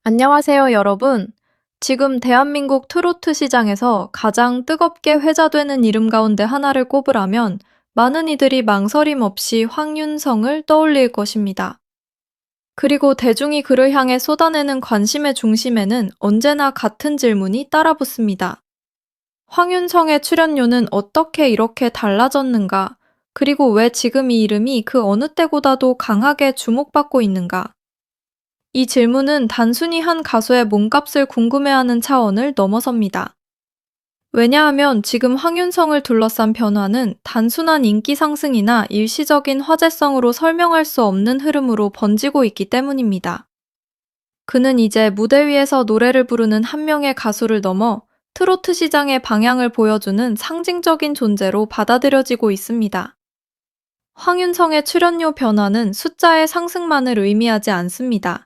안녕하세요, 여러분. 지금 대한민국 트로트 시장에서 가장 뜨겁게 회자되는 이름 가운데 하나를 꼽으라면 많은 이들이 망설임 없이 황윤성을 떠올릴 것입니다. 그리고 대중이 그를 향해 쏟아내는 관심의 중심에는 언제나 같은 질문이 따라붙습니다. 황윤성의 출연료는 어떻게 이렇게 달라졌는가? 그리고 왜 지금 이 이름이 그 어느 때보다도 강하게 주목받고 있는가? 이 질문은 단순히 한 가수의 몸값을 궁금해하는 차원을 넘어섭니다. 왜냐하면 지금 황윤성을 둘러싼 변화는 단순한 인기 상승이나 일시적인 화제성으로 설명할 수 없는 흐름으로 번지고 있기 때문입니다. 그는 이제 무대 위에서 노래를 부르는 한 명의 가수를 넘어 트로트 시장의 방향을 보여주는 상징적인 존재로 받아들여지고 있습니다. 황윤성의 출연료 변화는 숫자의 상승만을 의미하지 않습니다.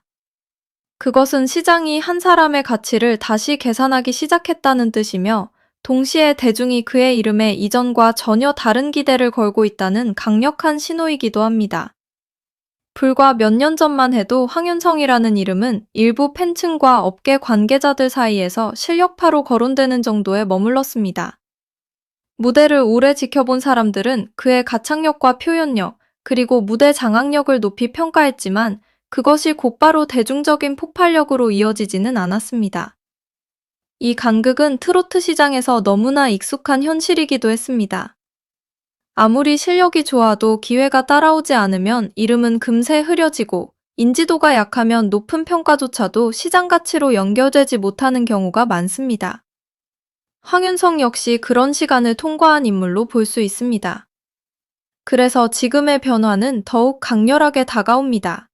그것은 시장이 한 사람의 가치를 다시 계산하기 시작했다는 뜻이며, 동시에 대중이 그의 이름에 이전과 전혀 다른 기대를 걸고 있다는 강력한 신호이기도 합니다. 불과 몇 년 전만 해도 황윤성이라는 이름은 일부 팬층과 업계 관계자들 사이에서 실력파로 거론되는 정도에 머물렀습니다. 무대를 오래 지켜본 사람들은 그의 가창력과 표현력, 그리고 무대 장악력을 높이 평가했지만, 그것이 곧바로 대중적인 폭발력으로 이어지지는 않았습니다. 이 간극은 트로트 시장에서 너무나 익숙한 현실이기도 했습니다. 아무리 실력이 좋아도 기회가 따라오지 않으면 이름은 금세 흐려지고, 인지도가 약하면 높은 평가조차도 시장 가치로 연결되지 못하는 경우가 많습니다. 황윤성 역시 그런 시간을 통과한 인물로 볼 수 있습니다. 그래서 지금의 변화는 더욱 강렬하게 다가옵니다.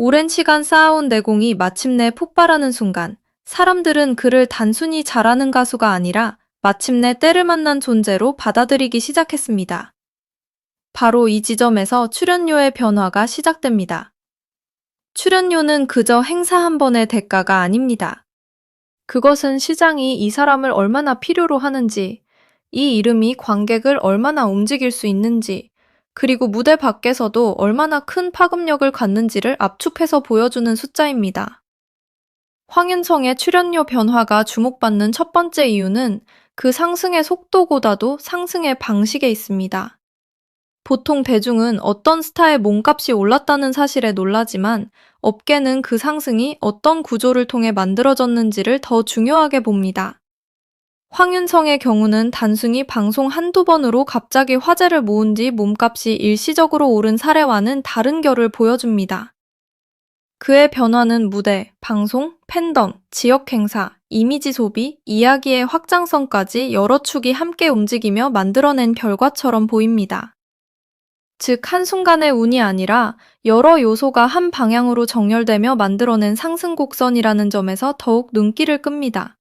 오랜 시간 쌓아온 내공이 마침내 폭발하는 순간, 사람들은 그를 단순히 잘하는 가수가 아니라 마침내 때를 만난 존재로 받아들이기 시작했습니다. 바로 이 지점에서 출연료의 변화가 시작됩니다. 출연료는 그저 행사 한 번의 대가가 아닙니다. 그것은 시장이 이 사람을 얼마나 필요로 하는지, 이 이름이 관객을 얼마나 움직일 수 있는지, 그리고 무대 밖에서도 얼마나 큰 파급력을 갖는지를 압축해서 보여주는 숫자입니다. 황윤성의 출연료 변화가 주목받는 첫 번째 이유는 그 상승의 속도보다도 상승의 방식에 있습니다. 보통 대중은 어떤 스타의 몸값이 올랐다는 사실에 놀라지만, 업계는 그 상승이 어떤 구조를 통해 만들어졌는지를 더 중요하게 봅니다. 황윤성의 경우는 단순히 방송 한두 번으로 갑자기 화제를 모은 뒤 몸값이 일시적으로 오른 사례와는 다른 결을 보여줍니다. 그의 변화는 무대, 방송, 팬덤, 지역 행사, 이미지 소비, 이야기의 확장성까지 여러 축이 함께 움직이며 만들어낸 결과처럼 보입니다. 즉, 한순간의 운이 아니라 여러 요소가 한 방향으로 정렬되며 만들어낸 상승 곡선이라는 점에서 더욱 눈길을 끕니다.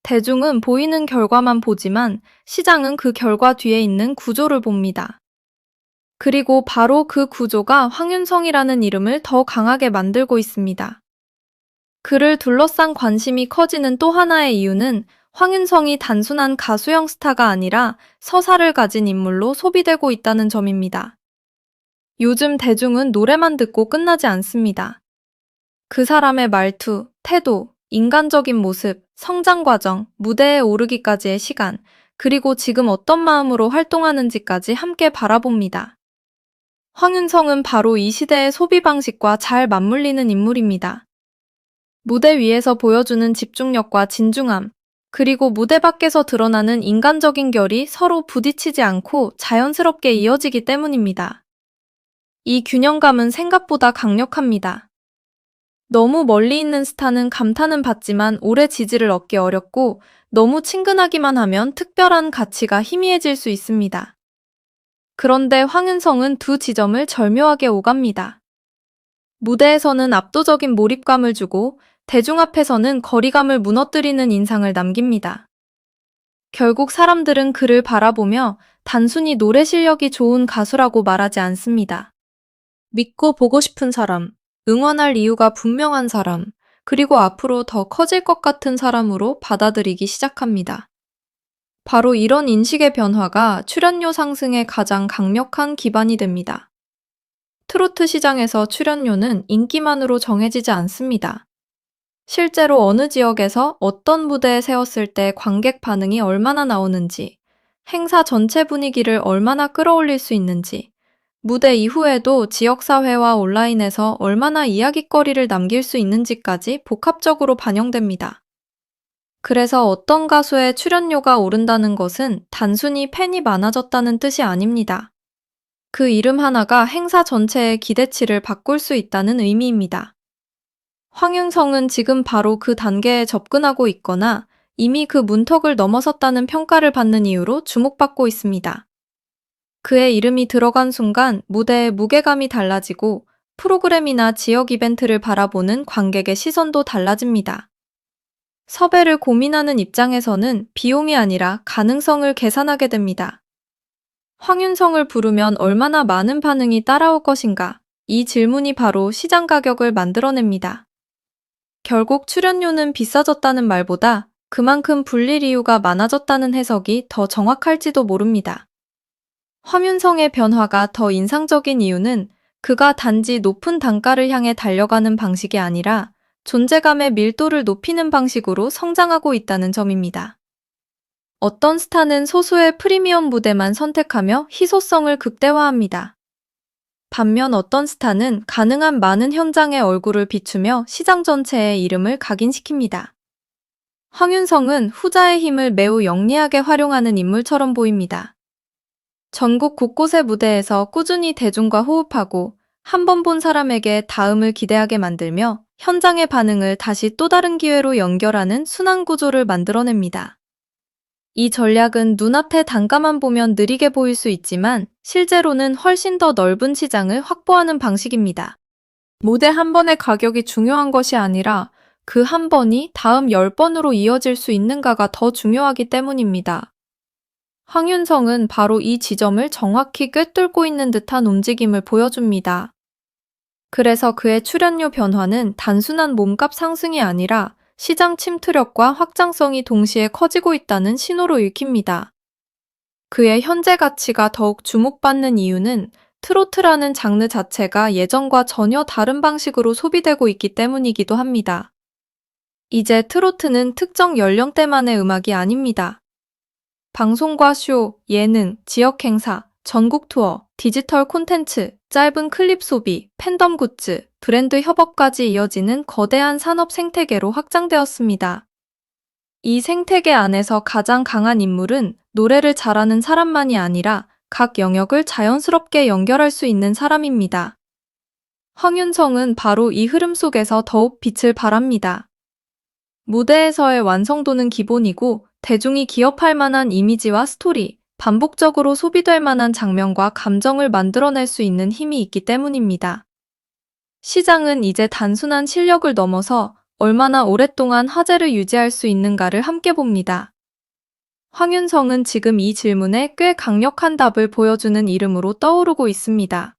대중은 보이는 결과만 보지만 시장은 그 결과 뒤에 있는 구조를 봅니다. 그리고 바로 그 구조가 황윤성이라는 이름을 더 강하게 만들고 있습니다. 그를 둘러싼 관심이 커지는 또 하나의 이유는 황윤성이 단순한 가수형 스타가 아니라 서사를 가진 인물로 소비되고 있다는 점입니다. 요즘 대중은 노래만 듣고 끝나지 않습니다. 그 사람의 말투, 태도, 인간적인 모습, 성장 과정, 무대에 오르기까지의 시간, 그리고 지금 어떤 마음으로 활동하는지까지 함께 바라봅니다. 황윤성은 바로 이 시대의 소비 방식과 잘 맞물리는 인물입니다. 무대 위에서 보여주는 집중력과 진중함, 그리고 무대 밖에서 드러나는 인간적인 결이 서로 부딪히지 않고 자연스럽게 이어지기 때문입니다. 이 균형감은 생각보다 강력합니다. 너무 멀리 있는 스타는 감탄은 받지만 오래 지지를 얻기 어렵고, 너무 친근하기만 하면 특별한 가치가 희미해질 수 있습니다. 그런데 황윤성은 두 지점을 절묘하게 오갑니다. 무대에서는 압도적인 몰입감을 주고, 대중 앞에서는 거리감을 무너뜨리는 인상을 남깁니다. 결국 사람들은 그를 바라보며 단순히 노래 실력이 좋은 가수라고 말하지 않습니다. 믿고 보고 싶은 사람, 응원할 이유가 분명한 사람, 그리고 앞으로 더 커질 것 같은 사람으로 받아들이기 시작합니다. 바로 이런 인식의 변화가 출연료 상승의 가장 강력한 기반이 됩니다. 트로트 시장에서 출연료는 인기만으로 정해지지 않습니다. 실제로 어느 지역에서 어떤 무대에 세웠을 때 관객 반응이 얼마나 나오는지, 행사 전체 분위기를 얼마나 끌어올릴 수 있는지, 무대 이후에도 지역사회와 온라인에서 얼마나 이야깃거리를 남길 수 있는지까지 복합적으로 반영됩니다. 그래서 어떤 가수의 출연료가 오른다는 것은 단순히 팬이 많아졌다는 뜻이 아닙니다. 그 이름 하나가 행사 전체의 기대치를 바꿀 수 있다는 의미입니다. 황윤성은 지금 바로 그 단계에 접근하고 있거나 이미 그 문턱을 넘어섰다는 평가를 받는 이유로 주목받고 있습니다. 그의 이름이 들어간 순간 무대의 무게감이 달라지고 프로그램이나 지역 이벤트를 바라보는 관객의 시선도 달라집니다. 섭외를 고민하는 입장에서는 비용이 아니라 가능성을 계산하게 됩니다. 황윤성을 부르면 얼마나 많은 반응이 따라올 것인가? 이 질문이 바로 시장 가격을 만들어냅니다. 결국 출연료는 비싸졌다는 말보다 그만큼 불릴 이유가 많아졌다는 해석이 더 정확할지도 모릅니다. 황윤성의 변화가 더 인상적인 이유는 그가 단지 높은 단가를 향해 달려가는 방식이 아니라 존재감의 밀도를 높이는 방식으로 성장하고 있다는 점입니다. 어떤 스타는 소수의 프리미엄 무대만 선택하며 희소성을 극대화합니다. 반면 어떤 스타는 가능한 많은 현장의 얼굴을 비추며 시장 전체의 이름을 각인시킵니다. 황윤성은 후자의 힘을 매우 영리하게 활용하는 인물처럼 보입니다. 전국 곳곳의 무대에서 꾸준히 대중과 호흡하고 한 번 본 사람에게 다음을 기대하게 만들며 현장의 반응을 다시 또 다른 기회로 연결하는 순환 구조를 만들어냅니다. 이 전략은 눈앞의 단가만 보면 느리게 보일 수 있지만 실제로는 훨씬 더 넓은 시장을 확보하는 방식입니다. 무대 한 번의 가격이 중요한 것이 아니라 그 한 번이 다음 10번으로 이어질 수 있는가가 더 중요하기 때문입니다. 황윤성은 바로 이 지점을 정확히 꿰뚫고 있는 듯한 움직임을 보여줍니다. 그래서 그의 출연료 변화는 단순한 몸값 상승이 아니라 시장 침투력과 확장성이 동시에 커지고 있다는 신호로 읽힙니다. 그의 현재 가치가 더욱 주목받는 이유는 트로트라는 장르 자체가 예전과 전혀 다른 방식으로 소비되고 있기 때문이기도 합니다. 이제 트로트는 특정 연령대만의 음악이 아닙니다. 방송과 쇼, 예능, 지역 행사, 전국 투어, 디지털 콘텐츠, 짧은 클립 소비, 팬덤 굿즈, 브랜드 협업까지 이어지는 거대한 산업 생태계로 확장되었습니다. 이 생태계 안에서 가장 강한 인물은 노래를 잘하는 사람만이 아니라 각 영역을 자연스럽게 연결할 수 있는 사람입니다. 황윤성은 바로 이 흐름 속에서 더욱 빛을 발합니다. 무대에서의 완성도는 기본이고 대중이 기억할 만한 이미지와 스토리, 반복적으로 소비될 만한 장면과 감정을 만들어낼 수 있는 힘이 있기 때문입니다. 시장은 이제 단순한 실력을 넘어서 얼마나 오랫동안 화제를 유지할 수 있는가를 함께 봅니다. 황윤성은 지금 이 질문에 꽤 강력한 답을 보여주는 이름으로 떠오르고 있습니다.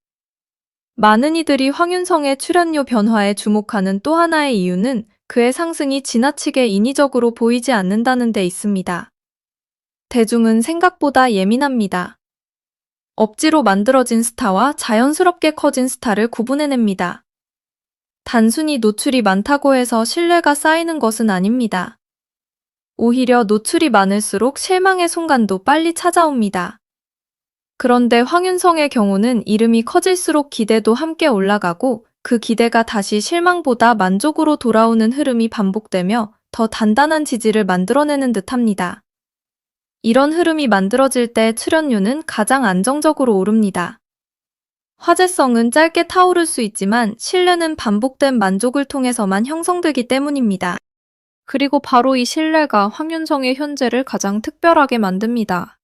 많은 이들이 황윤성의 출연료 변화에 주목하는 또 하나의 이유는 그의 상승이 지나치게 인위적으로 보이지 않는다는 데 있습니다. 대중은 생각보다 예민합니다. 억지로 만들어진 스타와 자연스럽게 커진 스타를 구분해냅니다. 단순히 노출이 많다고 해서 신뢰가 쌓이는 것은 아닙니다. 오히려 노출이 많을수록 실망의 순간도 빨리 찾아옵니다. 그런데 황윤성의 경우는 이름이 커질수록 기대도 함께 올라가고 그 기대가 다시 실망보다 만족으로 돌아오는 흐름이 반복되며 더 단단한 지지를 만들어내는 듯합니다. 이런 흐름이 만들어질 때 출연료는 가장 안정적으로 오릅니다. 화제성은 짧게 타오를 수 있지만 신뢰는 반복된 만족을 통해서만 형성되기 때문입니다. 그리고 바로 이 신뢰가 황윤성의 현재를 가장 특별하게 만듭니다.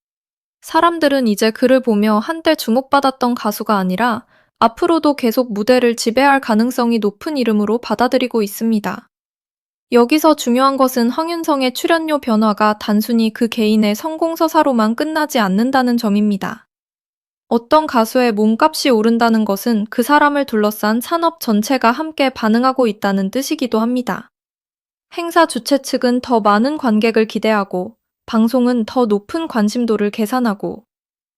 사람들은 이제 그를 보며 한때 주목받았던 가수가 아니라 앞으로도 계속 무대를 지배할 가능성이 높은 이름으로 받아들이고 있습니다. 여기서 중요한 것은 황윤성의 출연료 변화가 단순히 그 개인의 성공서사로만 끝나지 않는다는 점입니다. 어떤 가수의 몸값이 오른다는 것은 그 사람을 둘러싼 산업 전체가 함께 반응하고 있다는 뜻이기도 합니다. 행사 주최 측은 더 많은 관객을 기대하고, 방송은 더 높은 관심도를 계산하고,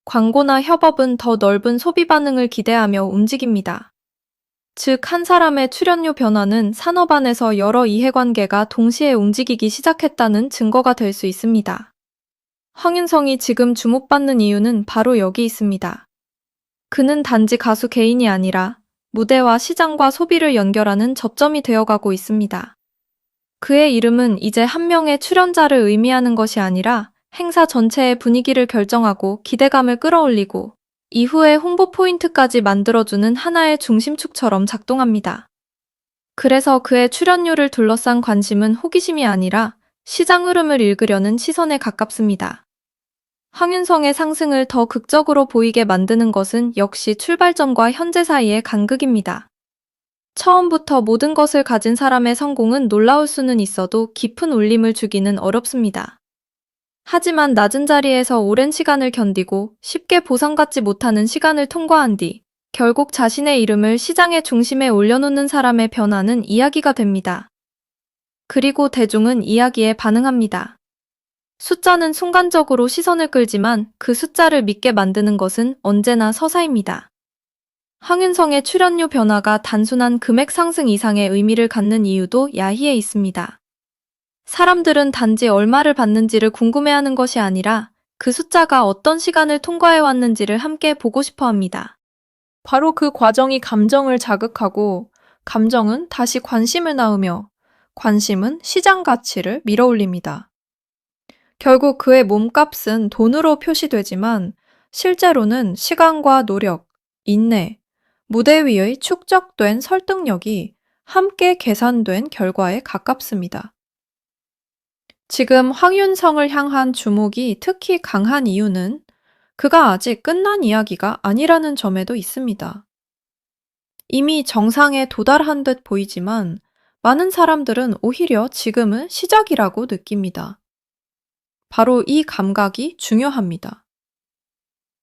광고나 협업은 더 넓은 소비 반응을 기대하며 움직입니다. 즉, 한 사람의 출연료 변화는 산업 안에서 여러 이해관계가 동시에 움직이기 시작했다는 증거가 될 수 있습니다. 황윤성이 지금 주목받는 이유는 바로 여기 있습니다. 그는 단지 가수 개인이 아니라 무대와 시장과 소비를 연결하는 접점이 되어가고 있습니다. 그의 이름은 이제 한 명의 출연자를 의미하는 것이 아니라 행사 전체의 분위기를 결정하고 기대감을 끌어올리고 이후의 홍보 포인트까지 만들어주는 하나의 중심축처럼 작동합니다. 그래서 그의 출연료를 둘러싼 관심은 호기심이 아니라 시장 흐름을 읽으려는 시선에 가깝습니다. 황윤성의 상승을 더 극적으로 보이게 만드는 것은 역시 출발점과 현재 사이의 간극입니다. 처음부터 모든 것을 가진 사람의 성공은 놀라울 수는 있어도 깊은 울림을 주기는 어렵습니다. 하지만 낮은 자리에서 오랜 시간을 견디고 쉽게 보상받지 못하는 시간을 통과한 뒤 결국 자신의 이름을 시장의 중심에 올려놓는 사람의 변화는 이야기가 됩니다. 그리고 대중은 이야기에 반응합니다. 숫자는 순간적으로 시선을 끌지만 그 숫자를 믿게 만드는 것은 언제나 서사입니다. 황윤성의 출연료 변화가 단순한 금액 상승 이상의 의미를 갖는 이유도 야희에 있습니다. 사람들은 단지 얼마를 받는지를 궁금해하는 것이 아니라 그 숫자가 어떤 시간을 통과해 왔는지를 함께 보고 싶어 합니다. 바로 그 과정이 감정을 자극하고 감정은 다시 관심을 낳으며 관심은 시장 가치를 밀어올립니다. 결국 그의 몸값은 돈으로 표시되지만 실제로는 시간과 노력, 인내, 무대 위의 축적된 설득력이 함께 계산된 결과에 가깝습니다. 지금 황윤성을 향한 주목이 특히 강한 이유는 그가 아직 끝난 이야기가 아니라는 점에도 있습니다. 이미 정상에 도달한 듯 보이지만 많은 사람들은 오히려 지금은 시작이라고 느낍니다. 바로 이 감각이 중요합니다.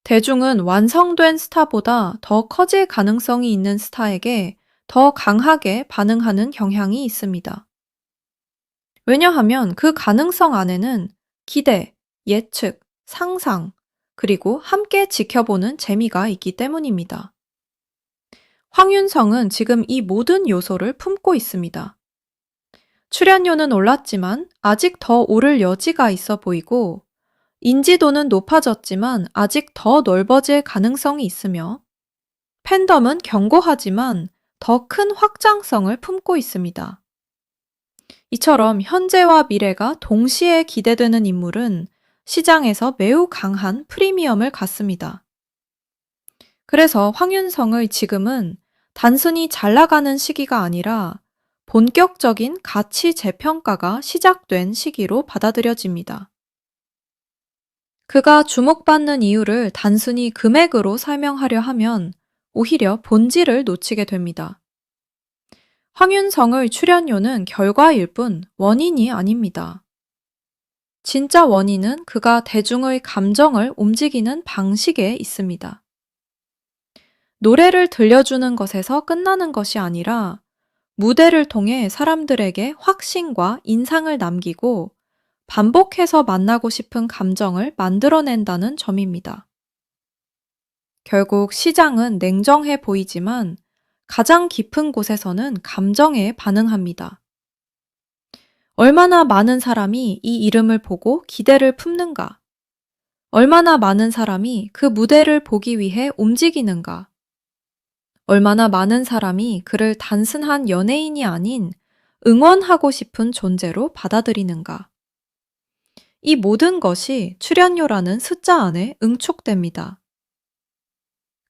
대중은 완성된 스타보다 더 커질 가능성이 있는 스타에게 더 강하게 반응하는 경향이 있습니다. 왜냐하면 그 가능성 안에는 기대, 예측, 상상, 그리고 함께 지켜보는 재미가 있기 때문입니다. 황윤성은 지금 이 모든 요소를 품고 있습니다. 출연료는 올랐지만 아직 더 오를 여지가 있어 보이고 인지도는 높아졌지만 아직 더 넓어질 가능성이 있으며 팬덤은 견고하지만 더 큰 확장성을 품고 있습니다. 이처럼 현재와 미래가 동시에 기대되는 인물은 시장에서 매우 강한 프리미엄을 갖습니다. 그래서 황윤성을 지금은 단순히 잘 나가는 시기가 아니라 본격적인 가치 재평가가 시작된 시기로 받아들여집니다. 그가 주목받는 이유를 단순히 금액으로 설명하려 하면 오히려 본질을 놓치게 됩니다. 황윤성의 출연료는 결과일 뿐 원인이 아닙니다. 진짜 원인은 그가 대중의 감정을 움직이는 방식에 있습니다. 노래를 들려주는 것에서 끝나는 것이 아니라 무대를 통해 사람들에게 확신과 인상을 남기고 반복해서 만나고 싶은 감정을 만들어낸다는 점입니다. 결국 시장은 냉정해 보이지만 가장 깊은 곳에서는 감정에 반응합니다. 얼마나 많은 사람이 이 이름을 보고 기대를 품는가? 얼마나 많은 사람이 그 무대를 보기 위해 움직이는가? 얼마나 많은 사람이 그를 단순한 연예인이 아닌 응원하고 싶은 존재로 받아들이는가? 이 모든 것이 출연료라는 숫자 안에 응축됩니다.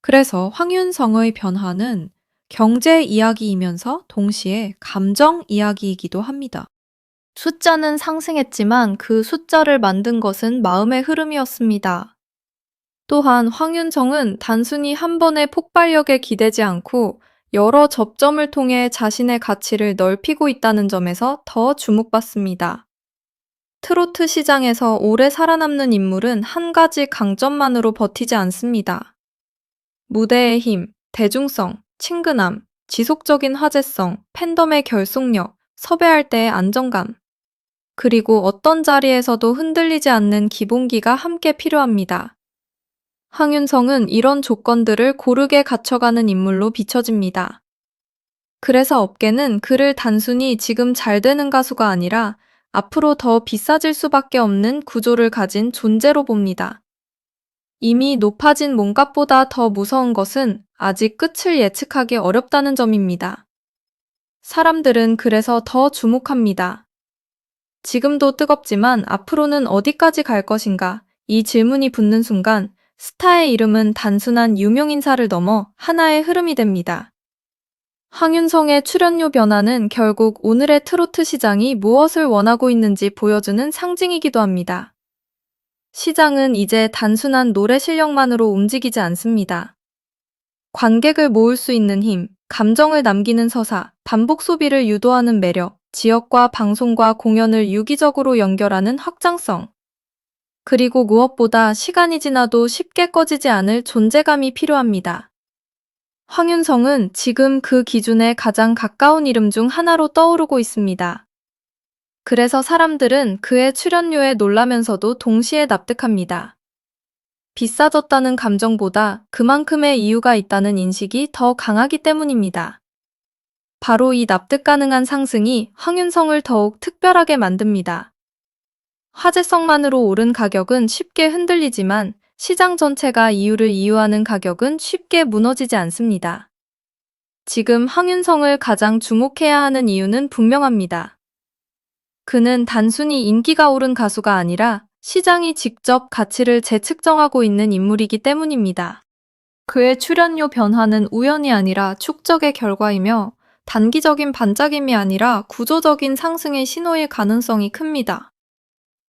그래서 황윤성의 변화는 경제 이야기이면서 동시에 감정 이야기이기도 합니다. 숫자는 상승했지만 그 숫자를 만든 것은 마음의 흐름이었습니다. 또한 황윤성은 단순히 한 번의 폭발력에 기대지 않고 여러 접점을 통해 자신의 가치를 넓히고 있다는 점에서 더 주목받습니다. 트로트 시장에서 오래 살아남는 인물은 한 가지 강점만으로 버티지 않습니다. 무대의 힘, 대중성, 친근함, 지속적인 화제성, 팬덤의 결속력, 섭외할 때의 안정감, 그리고 어떤 자리에서도 흔들리지 않는 기본기가 함께 필요합니다. 황윤성은 이런 조건들을 고르게 갖춰가는 인물로 비춰집니다. 그래서 업계는 그를 단순히 지금 잘 되는 가수가 아니라 앞으로 더 비싸질 수밖에 없는 구조를 가진 존재로 봅니다. 이미 높아진 몸값보다 더 무서운 것은 아직 끝을 예측하기 어렵다는 점입니다. 사람들은 그래서 더 주목합니다. 지금도 뜨겁지만 앞으로는 어디까지 갈 것인가? 이 질문이 붙는 순간 스타의 이름은 단순한 유명인사를 넘어 하나의 흐름이 됩니다. 황윤성의 출연료 변화는 결국 오늘의 트로트 시장이 무엇을 원하고 있는지 보여주는 상징이기도 합니다. 시장은 이제 단순한 노래 실력만으로 움직이지 않습니다. 관객을 모을 수 있는 힘, 감정을 남기는 서사, 반복 소비를 유도하는 매력, 지역과 방송과 공연을 유기적으로 연결하는 확장성, 그리고 무엇보다 시간이 지나도 쉽게 꺼지지 않을 존재감이 필요합니다. 황윤성은 지금 그 기준에 가장 가까운 이름 중 하나로 떠오르고 있습니다. 그래서 사람들은 그의 출연료에 놀라면서도 동시에 납득합니다. 비싸졌다는 감정보다 그만큼의 이유가 있다는 인식이 더 강하기 때문입니다. 바로 이 납득 가능한 상승이 황윤성을 더욱 특별하게 만듭니다. 화제성만으로 오른 가격은 쉽게 흔들리지만 시장 전체가 이유를 이유하는 가격은 쉽게 무너지지 않습니다. 지금 황윤성을 가장 주목해야 하는 이유는 분명합니다. 그는 단순히 인기가 오른 가수가 아니라 시장이 직접 가치를 재측정하고 있는 인물이기 때문입니다. 그의 출연료 변화는 우연이 아니라 축적의 결과이며 단기적인 반짝임이 아니라 구조적인 상승의 신호일 가능성이 큽니다.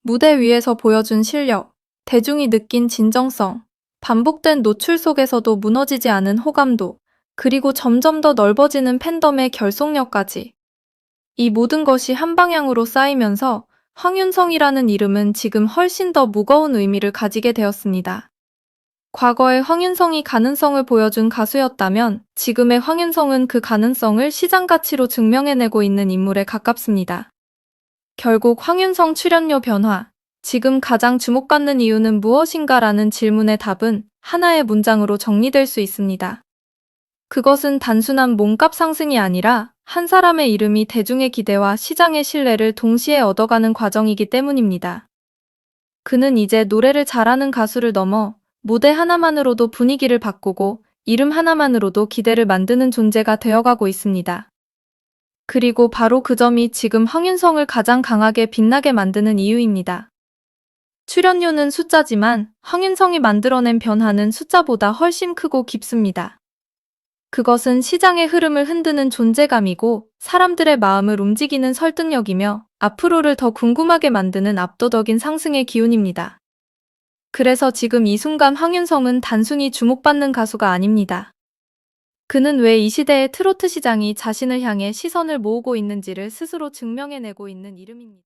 무대 위에서 보여준 실력, 대중이 느낀 진정성, 반복된 노출 속에서도 무너지지 않은 호감도, 그리고 점점 더 넓어지는 팬덤의 결속력까지. 이 모든 것이 한 방향으로 쌓이면서 황윤성이라는 이름은 지금 훨씬 더 무거운 의미를 가지게 되었습니다. 과거의 황윤성이 가능성을 보여준 가수였다면 지금의 황윤성은 그 가능성을 시장 가치로 증명해내고 있는 인물에 가깝습니다. 결국 황윤성 출연료 변화, 지금 가장 주목받는 이유는 무엇인가라는 질문의 답은 하나의 문장으로 정리될 수 있습니다. 그것은 단순한 몸값 상승이 아니라 한 사람의 이름이 대중의 기대와 시장의 신뢰를 동시에 얻어가는 과정이기 때문입니다. 그는 이제 노래를 잘하는 가수를 넘어 무대 하나만으로도 분위기를 바꾸고 이름 하나만으로도 기대를 만드는 존재가 되어가고 있습니다. 그리고 바로 그 점이 지금 황윤성을 가장 강하게 빛나게 만드는 이유입니다. 출연료는 숫자지만 황윤성이 만들어낸 변화는 숫자보다 훨씬 크고 깊습니다. 그것은 시장의 흐름을 흔드는 존재감이고 사람들의 마음을 움직이는 설득력이며 앞으로를 더 궁금하게 만드는 압도적인 상승의 기운입니다. 그래서 지금 이 순간 황윤성은 단순히 주목받는 가수가 아닙니다. 그는 왜 이 시대의 트로트 시장이 자신을 향해 시선을 모으고 있는지를 스스로 증명해내고 있는 이름입니다.